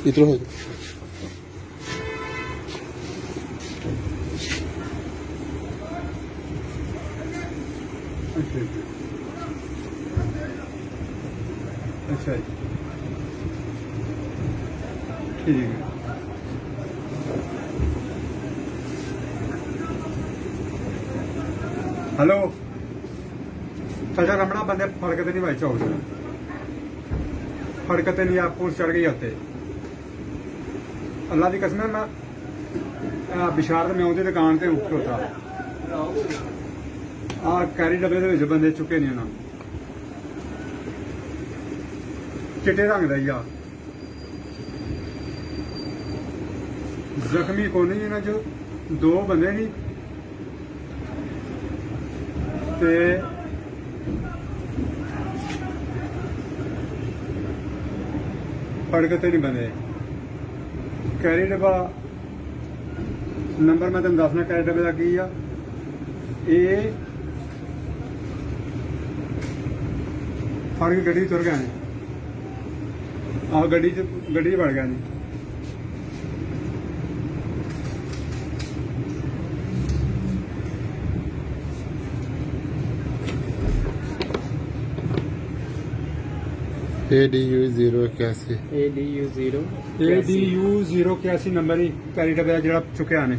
इधर हो अच्छा अच्छा जी ठीक है हेलो चाचा रमना बंदे फड़कते नहीं भाई चौक से फड़कते नहीं आप पुलिस चढ़ गई होते अल्लाह की कसम है मैं बिशारत में आउंदी दुकान ते उठ होता आ कैरी डब्बे दे विच बंदे चुके नहीं ना चिट्टे रंग दा ही आ जख्मी को नहीं इन्हां जो दो बंदे नहीं ते फड़कते नहीं बंदे कैरी डब्बा नंबर मैं तेन दसना कैरी डब्बे का की आ फड़ के गड्डी तुर गए ने आह गड्डी च वड़ गए ने ADU 081 ADU 0 ADU 081 नंबर ही कैरी डब्बे का जो चुकया ने